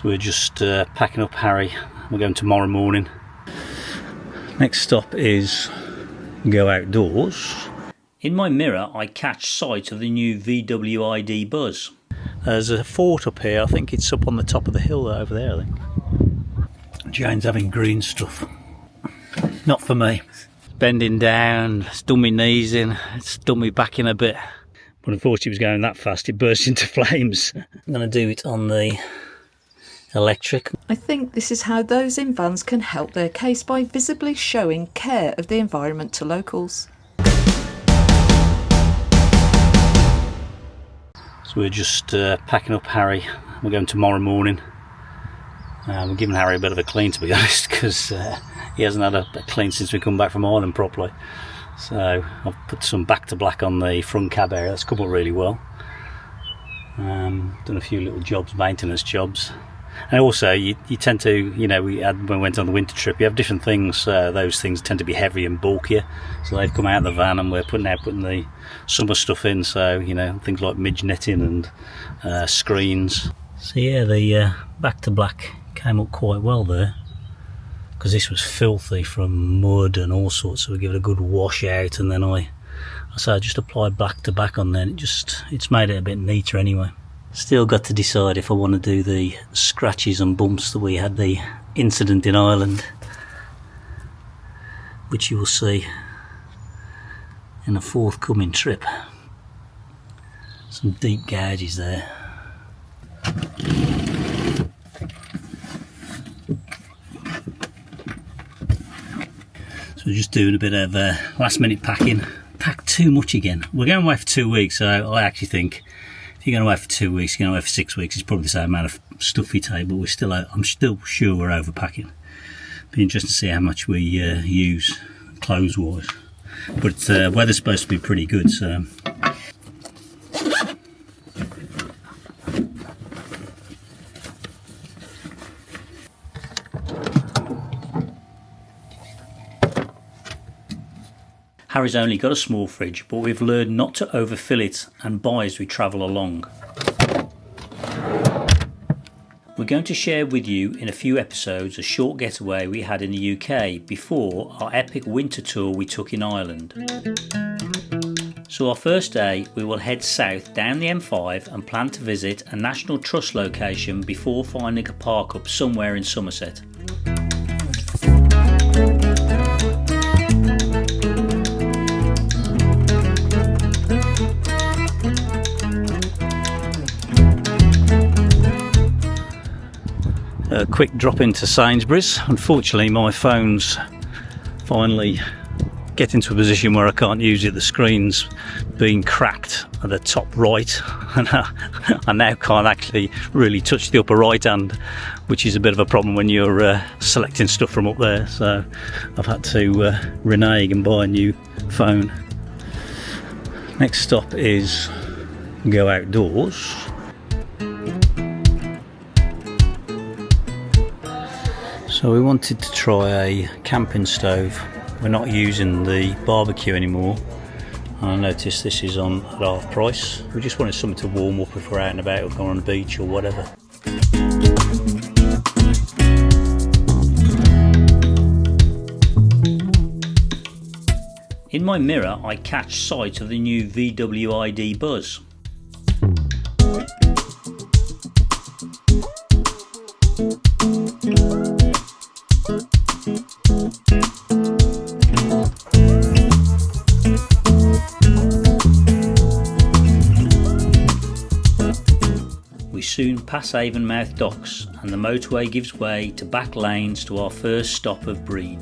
So we're just packing up Harry. We're going tomorrow morning. Next stop is Go Outdoors. In my mirror I catch sight of the new VWID Buzz. There's a fort up here, I think it's up on the top of the hill over there, I think. Jane's having green stuff. Not for me. Bending down, it's done my knees in, it's done me back in a bit. But unfortunately it was going that fast, it burst into flames. I'm going to do it on the electric. I think this is how those in vans can help their case by visibly showing care of the environment to locals. So we're just packing up Harry. We're going tomorrow morning. We're giving Harry a bit of a clean, to be honest, because he hasn't had a clean since we come back from Ireland properly. So I've put some back to black on the front cab area. That's come up really well. Done a few little jobs, maintenance jobs. And also you tend to, you know, when we went on the winter trip, you have different things. Those things tend to be heavy and bulkier. So they've come out of the van and we're putting the summer stuff in. So, you know, things like midge netting and screens. So yeah, the back to black came up quite well there, because this was filthy from mud and all sorts. So we give it a good wash out, and then I just applied back to back on there. And it's made it a bit neater anyway. Still got to decide if I want to do the scratches and bumps that we had the incident in Ireland, which you will see in a forthcoming trip. Some deep gouges there. So we're just doing a bit of last minute packing. Packed too much again. We're going away for 2 weeks, so I actually think if you're going away for 2 weeks, you're going away for 6 weeks, it's probably the same amount of stuff you take, but I'm still sure we're overpacking. Be interesting to see how much we use clothes wise. But weather's supposed to be pretty good, so Harry's only got a small fridge, but we've learned not to overfill it and buy as we travel along. We're going to share with you in a few episodes a short getaway we had in the UK before our epic winter tour we took in Ireland. So our first day we will head south down the M5 and plan to visit a National Trust location before finding a park up somewhere in Somerset. A quick drop into Sainsbury's. Unfortunately my phone's finally getting to a position where I can't use it. The screen's being cracked at the top right and I now can't actually really touch the upper right hand, which is a bit of a problem when you're selecting stuff from up there. So I've had to renege and buy a new phone. Next stop is Go Outdoors. So we wanted to try a camping stove. We're not using the barbecue anymore. And I noticed this is on at half price. We just wanted something to warm up if we're out and about or going on the beach or whatever. In my mirror I catch sight of the new VWID Buzz. We soon pass Avonmouth docks and the motorway gives way to back lanes to our first stop of Breen.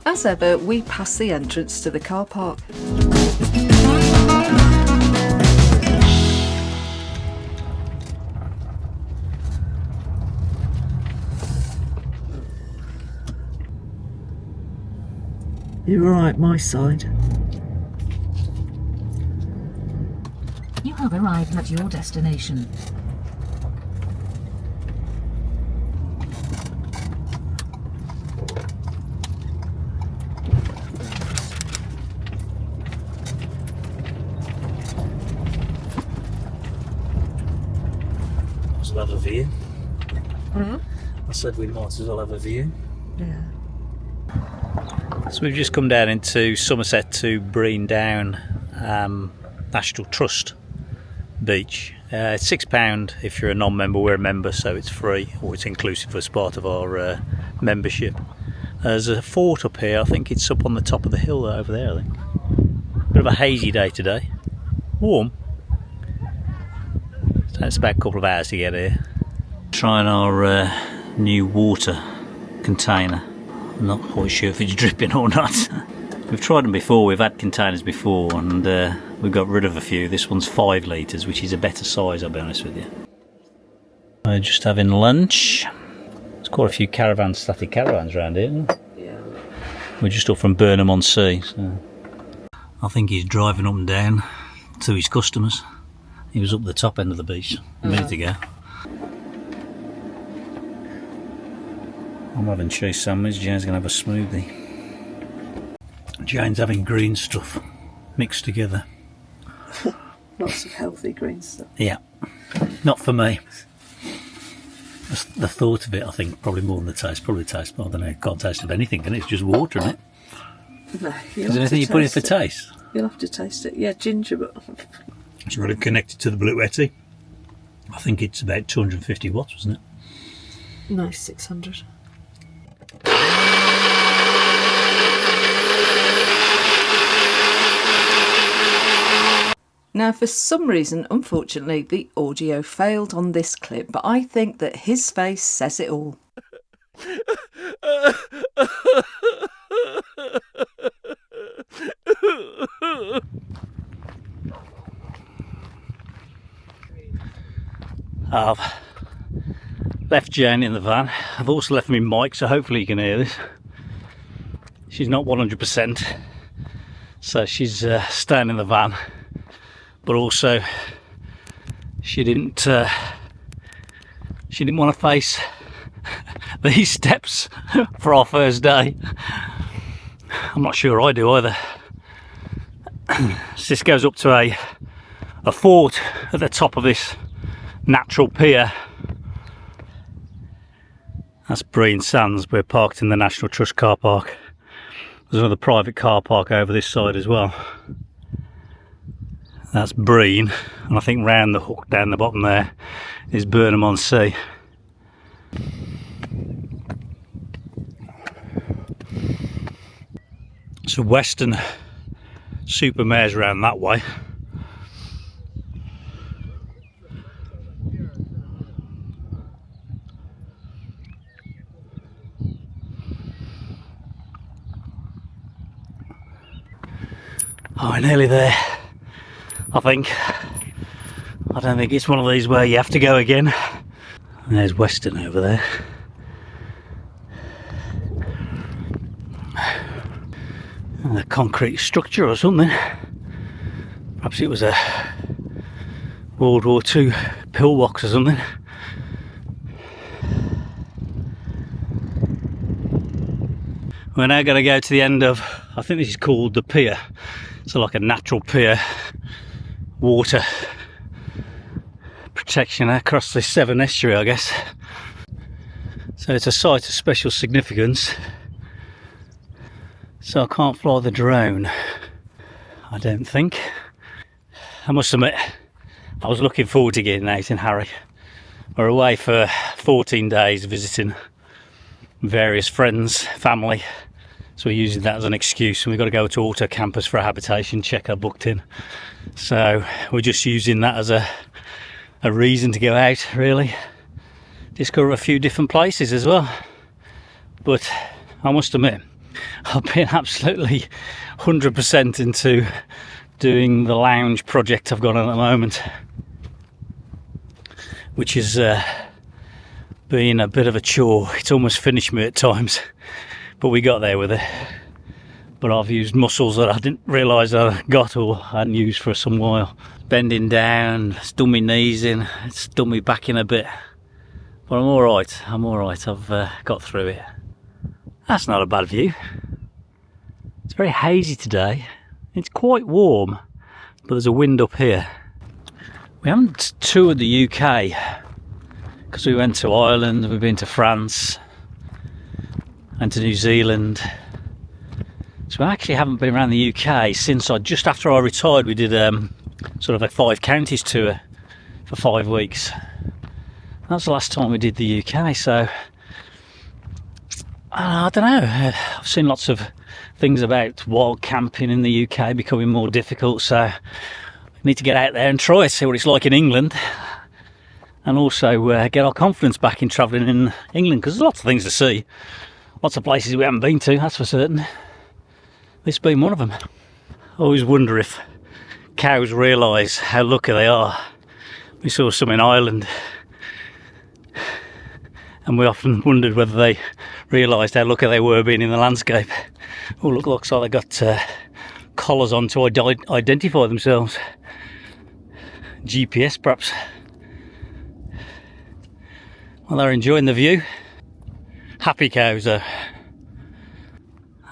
As ever, we pass the entrance to the car park. You're right, my side. You have arrived at your destination. as well have a view. Mm-hmm. I said we might as well have a view. Yeah. So we've just come down into Somerset to Breen Down National Trust beach. It's £6 if you're a non-member. We're a member, so it's free, or it's inclusive as part of our membership. There's a fort up here. I think it's up on the top of the hill over there, I think. Bit of a hazy day today. Warm. So it's about a couple of hours to get here. Trying our new water container. I'm not quite sure if it's dripping or not. We've tried them before, we've had containers before, and we've got rid of a few. This one's 5 litres, which is a better size, I'll be honest with you. We're just having lunch. There's quite a few static caravans around here, isn't there? Yeah. We're just up from Burnham-on-Sea, so I think he's driving up and down to his customers. He was up the top end of the beach a minute ago. I'm having cheese sandwich, Jane's going to have a smoothie. Jane's having green stuff mixed together. Lots of healthy green stuff. Yeah, not for me. Just the thought of it, I think, probably more than the taste. Probably taste, I don't know, can't taste of anything, can it? It's just water, isn't it? No, Is there anything you put in for taste? You'll have to taste it. Yeah, ginger, but... It's really connected to the Blue Yeti. I think it's about 250 watts, wasn't it? No, 600. Now, for some reason, unfortunately, the audio failed on this clip, but I think that his face says it all. I've left Jane in the van. I've also left my mic, so hopefully you can hear this. She's not 100%, so she's staying in the van. But also, she didn't want to face these steps for our first day. I'm not sure I do either. So this goes up to a fort at the top of this natural pier. That's Breen Sands. We're parked in the National Trust car park. There's another private car park over this side as well. That's Breen, and I think round the hook down the bottom there is Burnham-on-Sea. So Western Supermare's around that way. Oh, we're nearly there, I think. I don't think it's one of these where you have to go again. And there's Western over there. A concrete structure or something. Perhaps it was a World War II pillbox or something. We're now going to go to the end of, I think this is called the pier. So like a natural pier, water protection across the Severn estuary, I guess. So it's a site of special significance. So I can't fly the drone, I don't think. I must admit, I was looking forward to getting out in Harry. We're away for 14 days visiting various friends, family. So we're using that as an excuse, and we've got to go to Auto Campus for a habitation check I booked in. So we're just using that as a reason to go out, really. Discover a few different places as well. But I must admit, I've been absolutely 100% into doing the lounge project I've got on at the moment, which is being a bit of a chore. It's almost finished me at times, but we got there with it. But I've used muscles that I didn't realise I got or hadn't used for some while. Bending down, it's done my knees in, it's done me back in a bit. But I'm alright, I've got through it. That's not a bad view. It's very hazy today. It's quite warm, but there's a wind up here. We haven't toured the UK because we went to Ireland, we've been to France and to New Zealand. So I actually haven't been around the UK since just after I retired. We did sort of a 5 counties tour for 5 weeks. That was the last time we did the UK, so I don't know. I've seen lots of things about wild camping in the UK becoming more difficult, so we need to get out there and try it, see what it's like in England, and also get our confidence back in travelling in England, because there's lots of things to see, lots of places we haven't been to, that's for certain. This being one of them. I always wonder if cows realise how lucky they are. We saw some in Ireland, and we often wondered whether they realised how lucky they were being in the landscape. Oh, looks like they got collars on to identify themselves. GPS perhaps. Well, they're enjoying the view. Happy cows though.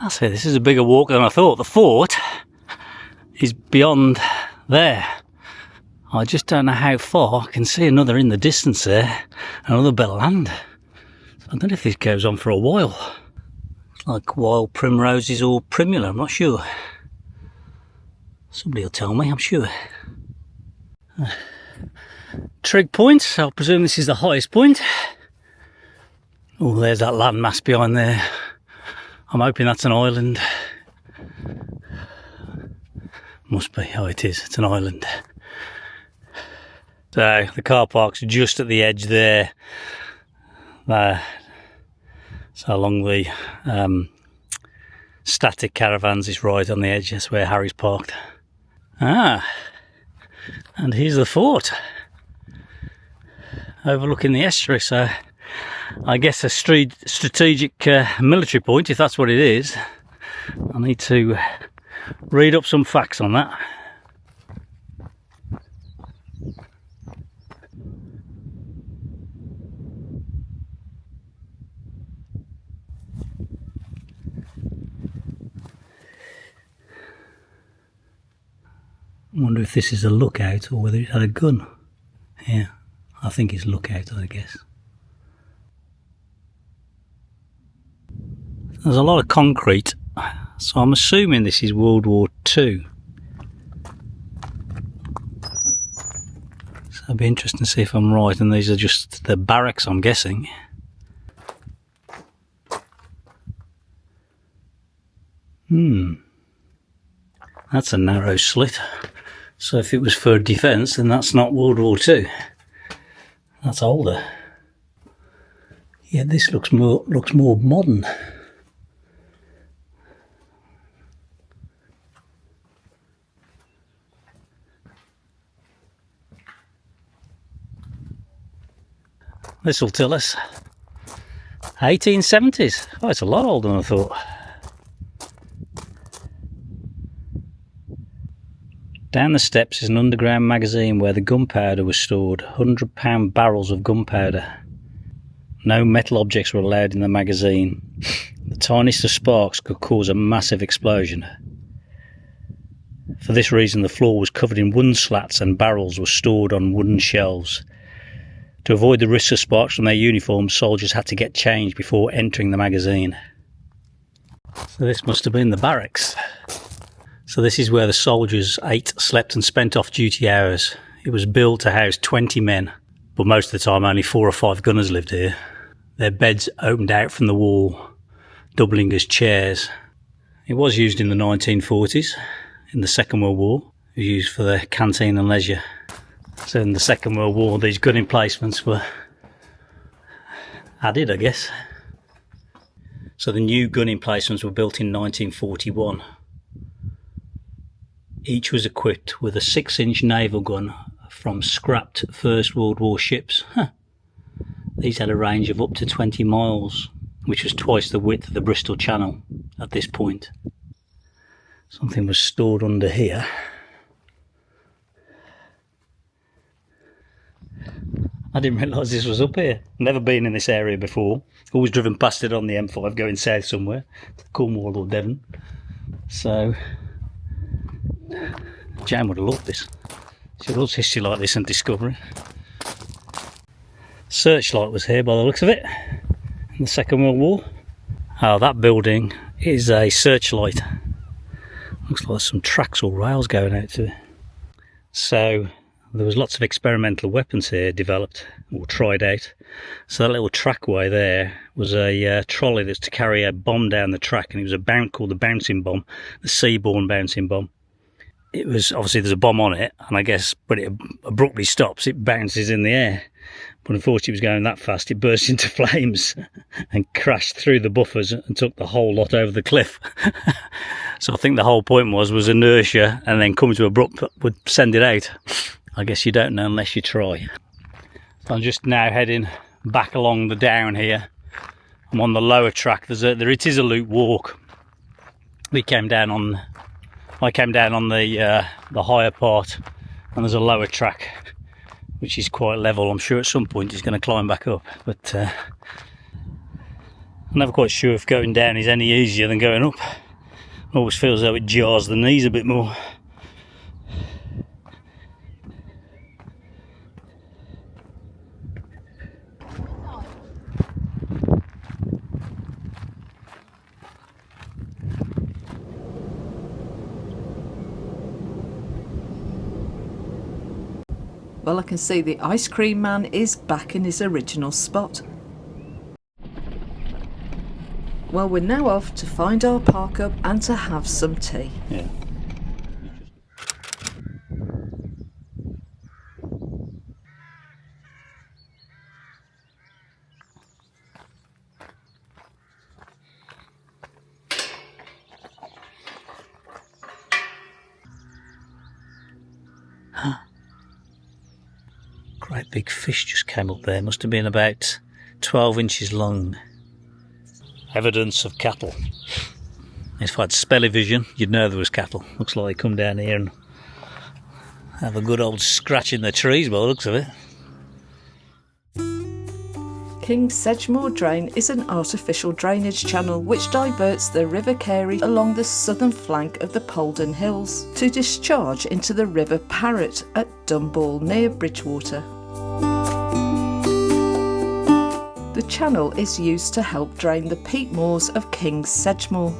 I say this is a bigger walk than I thought. The fort is beyond there. I just don't know how far. I can see another in the distance there, another bit of land. I don't know if this goes on for a while. It's like wild primroses or primula, I'm not sure. Somebody will tell me, I'm sure. Trig Point, I presume this is the highest point. Oh, there's that landmass behind there. I'm hoping that's an island. Must be, oh it is, it's an island. So the car park's just at the edge there. So along the static caravans is right on the edge, that's where Harry's parked. Ah, and here's the fort, overlooking the estuary, so I guess a strategic military point, if that's what it is. I need to read up some facts on that. I wonder if this is a lookout or whether it had a gun. Yeah, I think it's lookout, I guess. There's a lot of concrete, so I'm assuming this is World War II. So it'll be interesting to see if I'm right, and these are just the barracks, I'm guessing. That's a narrow slit. So if it was for defence, then that's not World War II. That's older. Yeah, this looks more modern. This will tell us 1870s. Oh, it's a lot older than I thought. Down the steps is an underground magazine where the gunpowder was stored. 100-pound barrels of gunpowder. No metal objects were allowed in the magazine. The tiniest of sparks could cause a massive explosion. For this reason, the floor was covered in wooden slats and barrels were stored on wooden shelves. To avoid the risk of sparks from their uniforms, soldiers had to get changed before entering the magazine. So this must have been the barracks. So this is where the soldiers ate, slept and spent off-duty hours. It was built to house 20 men, but most of the time only 4 or 5 gunners lived here. Their beds opened out from the wall, doubling as chairs. It was used in the 1940s, in the Second World War. It was used for the canteen and leisure. So in the Second World War, these gun emplacements were added, I guess. So the new gun emplacements were built in 1941. Each was equipped with a 6-inch naval gun from scrapped First World War ships. These had a range of up to 20 miles, which was twice the width of the Bristol Channel at this point. Something was stored under here. I didn't realise this was up here. Never been in this area before. Always driven past it on the M5 going south somewhere, to Cornwall or Devon. So Jan would have loved this. She loves history like this and discovery. Searchlight was here by the looks of it in the Second World War. Oh, that building is a searchlight. Looks like some tracks or rails going out to it. So there was lots of experimental weapons here developed or tried out. So that little trackway there was a trolley that's to carry a bomb down the track, and it was a called the bouncing bomb, the seaborne bouncing bomb. It was, obviously there's a bomb on it, and I guess when it abruptly stops, it bounces in the air. But unfortunately it was going that fast, it burst into flames and crashed through the buffers and took the whole lot over the cliff. So I think the whole point was inertia, and then coming to abrupt would send it out. I guess you don't know unless you try. So I'm just now heading back along the down here. I'm on the lower track. It is a loop walk. I came down on the higher part, and there's a lower track which is quite level. I'm sure at some point he's going to climb back up, but I'm never quite sure if going down is any easier than going up. It always feels as though it jars the knees a bit more. Well, I can see the ice cream man is back in his original spot. Well, we're now off to find our park up and to have some tea. Yeah. Great big fish just came up there. Must have been about 12 inches long. Evidence of cattle. If I had spelly vision, you'd know there was cattle. Looks like they come down here and have a good old scratch in the trees by the looks of it. King Sedgemoor Drain is an artificial drainage channel which diverts the River Carey along the southern flank of the Polden Hills to discharge into the River Parrett at Dunball near Bridgewater. The channel is used to help drain the peat moors of King's Sedgemoor.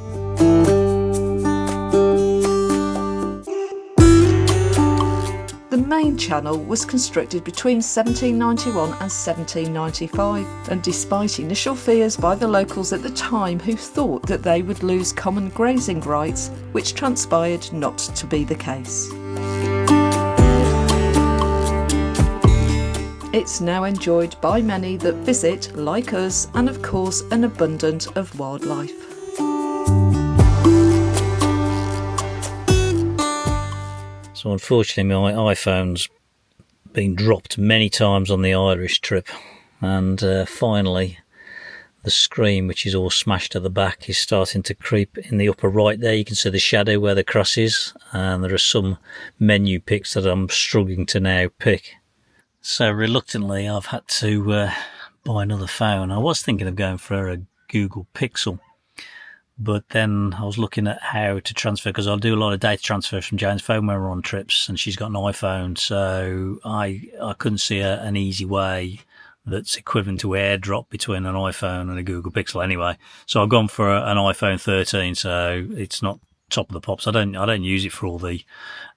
The main channel was constructed between 1791 and 1795, and despite initial fears by the locals at the time who thought that they would lose common grazing rights, which transpired not to be the case. It's now enjoyed by many that visit, like us, and of course an abundance of wildlife. So unfortunately my iPhone's been dropped many times on the Irish trip, and finally the screen, which is all smashed at the back, is starting to creep in the upper right there. You can see the shadow where the cross is, and there are some menu picks that I'm struggling to now pick. So reluctantly I've had to buy another phone. I was thinking of going for a Google Pixel, but then I was looking at how to transfer, because I'll do a lot of data transfers from Jane's phone when we're on trips, and she's got an iPhone, so I couldn't see an easy way that's equivalent to AirDrop between an iPhone and a Google Pixel anyway. So I've gone for an iPhone 13, so it's not top of the pops. I don't use it for all the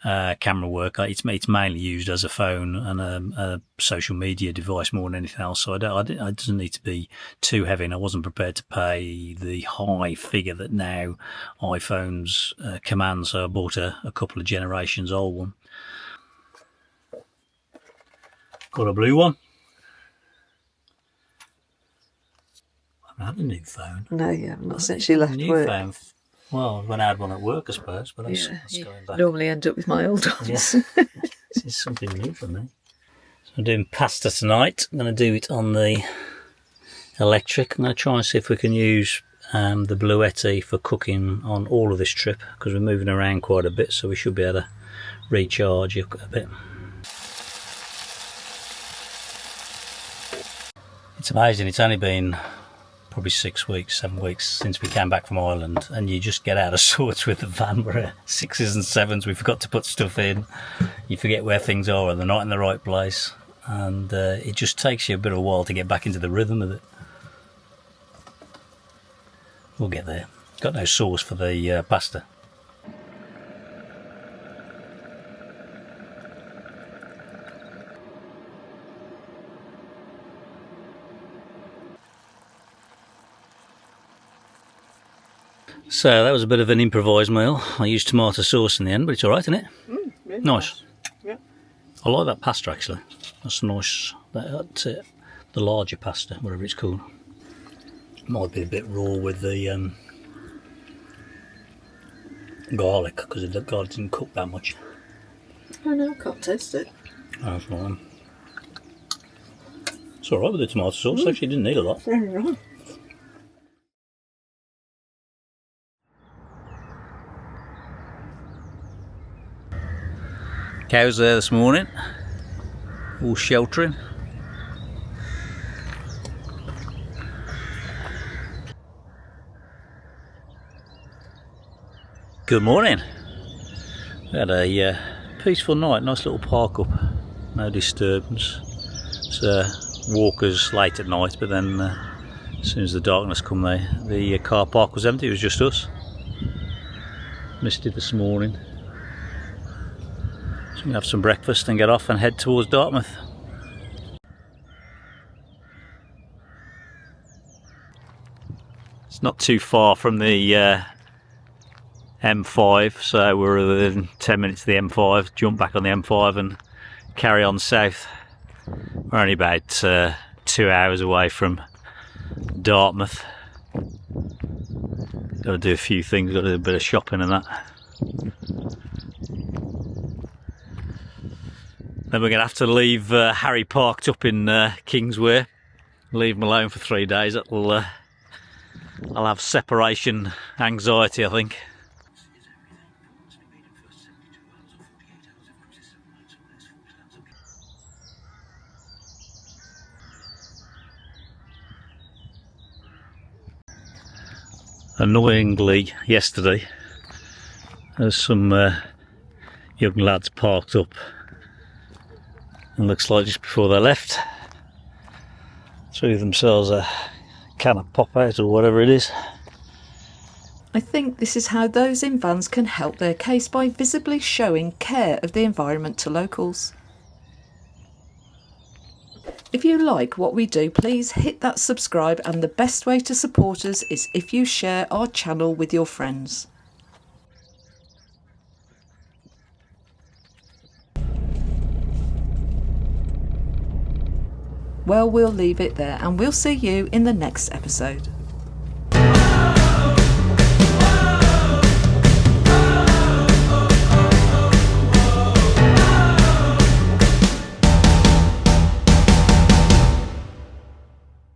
camera work. It's mainly used as a phone and a social media device more than anything else. So it doesn't need to be too heavy, and I wasn't prepared to pay the high figure that now iPhones command. So I bought a couple of generations old one. Got a blue one. I haven't had a new phone. No, you haven't, not since you left new work. Phone. Well, when I had one at work, I suppose, but that's going back. Normally end up with my old ones. Yeah. This is something new for me. So I'm doing pasta tonight. I'm going to do it on the electric. I'm going to try and see if we can use the Bluetti for cooking on all of this trip, because we're moving around quite a bit, so we should be able to recharge a bit. It's amazing. It's only been probably 6 weeks, 7 weeks since we came back from Ireland, and you just get out of sorts with the van. We're at 6s and 7s. We forgot to put stuff in. You forget where things are, and they're not in the right place. and it just takes you a bit of a while to get back into the rhythm of it. We'll get there. Got no sauce for the pasta. So that was a bit of an improvised meal. I used tomato sauce in the end, but it's alright, isn't it? Really Nice. Yeah. I like that pasta actually. That's nice. That's the larger pasta, whatever it's called. Might be a bit raw with the garlic, because the garlic didn't cook that much. I know, I can't taste it. That's fine. It's alright with the tomato sauce, actually didn't need a lot. Very right. Cows there this morning, all sheltering. Good morning. We had a peaceful night, nice little park up, no disturbance. It's walkers late at night, but then as soon as the darkness come, the car park was empty. It was just us. Missed it this morning. So we have some breakfast and get off and head towards Dartmouth. It's not too far from the M5, so we're within 10 minutes of the M5. Jump back on the M5 and carry on south. We're only about 2 hours away from Dartmouth. Got to do a few things, got to do a bit of shopping and that. Then we're going to have to leave Harry parked up in Kingswear. Leave him alone for 3 days. I'll have separation anxiety, I think. Annoyingly, yesterday, there's some young lads parked up. It looks like just before they left, threw themselves a can of pop out or whatever it is. I think this is how those in vans can help their case, by visibly showing care of the environment to locals. If you like what we do, please hit that subscribe, and the best way to support us is if you share our channel with your friends. Well, we'll leave it there, and we'll see you in the next episode.